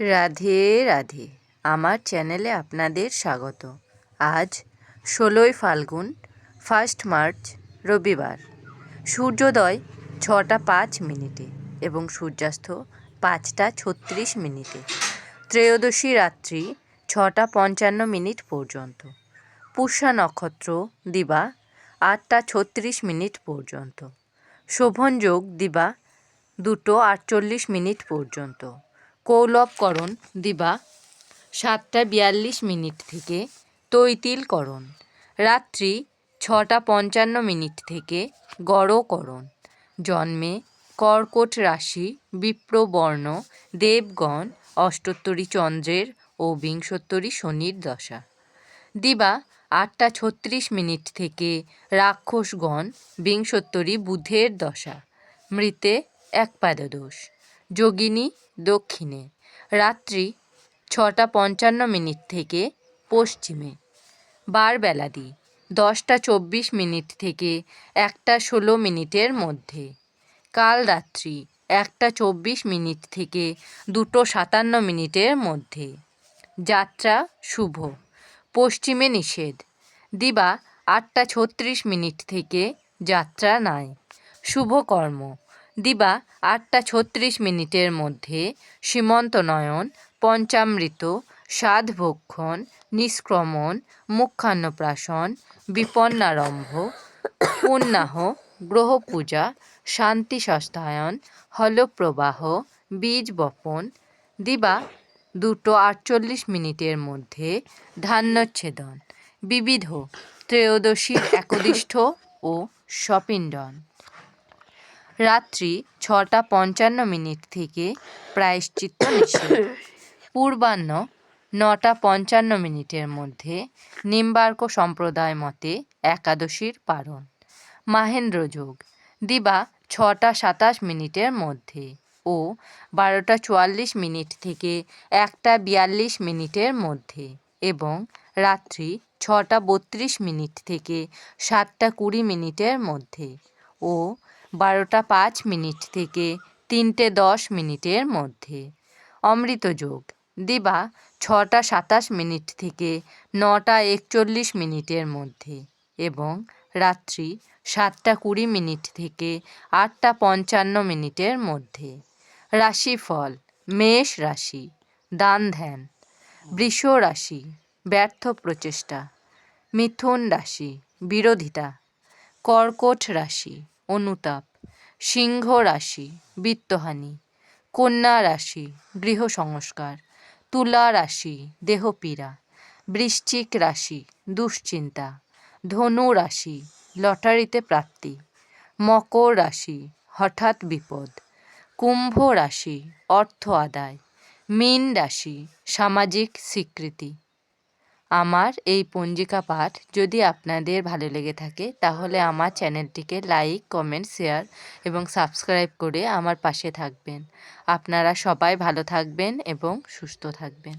রাধে রাধে, আমার চ্যানেলে আপনাদের স্বাগত। আজ 16ই ফাল্গুন, 1 মার্চ, রবিবার। সূর্যোদয় 6টা 5 মিনিটে এবং সূর্যাস্ত 5টা 36 মিনিটে। ত্রয়োদশী রাত্রি 6টা 55 মিনিট পর্যন্ত। পুষ্যা নক্ষত্র দিবা 8টা 36 মিনিট পর্যন্ত। শোভনযোগ দিবা 2টো 48 মিনিট পর্যন্ত। কৌলবকরণ দিবা 7টা 42 মিনিট থেকে। তৈতিলকরণ রাত্রি 6টা 55 মিনিট থেকে। গড়করণ জন্মে কর্কট রাশি, বিপ্রবর্ণ, দেবগণ, অষ্টোত্তরী চন্দ্রের ও বিংশোত্তরী শনির দশা। দিবা 8টা 36 মিনিট থেকে। রাক্ষসগণ, বিংশোত্তরী বুধের দশা। মৃতে একপাদদোষ। যোগিনী দক্ষিণে রাত্রি 6টা 55 মিনিট থেকে। পশ্চিমে বারবেলাদি 10টা 24 মিনিট থেকে 1টা 16 মিনিটের মধ্যে। কালরাত্রি 1টা 24 মিনিট থেকে 2টো 57 মিনিটের মধ্যে। যাত্রা শুভ, পশ্চিমে নিষেধ। দিবা 8টা 36 মিনিট থেকে। যাত্রা নাই। শুভকর্ম দিবা 8টা 36 মিনিটের মধ্যে। সীমন্ত নয়ন, পঞ্চামৃত, সাধভক্ষণ, নিষ্ক্রমণ, মুখান্নপ্রাশন, বিপন্নারম্ভ, পুণ্যাহ, গ্রহপূজা, শান্তি সস্তায়ন, হলপ্রবাহ, বীজ বপন। দিবা 2টো 48 মিনিটের মধ্যে। ধান্যচ্ছেদন বিবিধ ত্রয়োদশীর একদিষ্ঠ ও সপিণ্ডন। রাত্রি 6টা 55 মিনিট থেকে। প্রায়শ্চিত্ত নিষেধ। পূর্বাহ্ন 9টা 55 মিনিটের মধ্যে। নিম্বার্ক সম্প্রদায় মতে একাদশীর পারণ। মাহেন্দ্রযোগ দিবা 6টা 27 মিনিটের মধ্যে ও 12টা 44 মিনিট থেকে 1টা 42 মিনিটের মধ্যে এবং রাত্রি 6টা 32 মিনিট থেকে 7টা 20 মিনিটের মধ্যে ও 12টা 5 মিনিট থেকে 3টে 10 মিনিটের মধ্যে। অমৃতযোগ দিবা 6টা 27 মিনিট থেকে 9টা 41 মিনিটের মধ্যে এবং রাত্রি 7টা 20 মিনিট থেকে 8টা 55 মিনিটের মধ্যে। রাশিফল মেষ রাশি, দান ধ্যান। বৃষ রাশি, ব্যর্থ প্রচেষ্টা। মিথুন রাশি, বিরোধিতা। কর্কট রাশি, অনুতাপ। সিংহ রাশি, বিত্তহানি। কন্যা রাশি, গৃহ সংস্কার। তুলা রাশি, দেহপীড়া। বৃশ্চিক রাশি, দুশ্চিন্তা। ধনু রাশি, লটারিতে প্রাপ্তি। মকর রাশি, হঠাৎ বিপদ। কুম্ভ রাশি, অর্থ আদায়। মীন রাশি, সামাজিক স্বীকৃতি। আমার এই পঞ্জিকা পাঠ যদি আপনাদের ভালো লেগে থাকে তাহলে আমার চ্যানেলটিকে লাইক, কমেন্ট, শেয়ার এবং সাবস্ক্রাইব করে আমার পাশে থাকবেন। আপনারা সবাই ভালো থাকবেন এবং সুস্থ থাকবেন।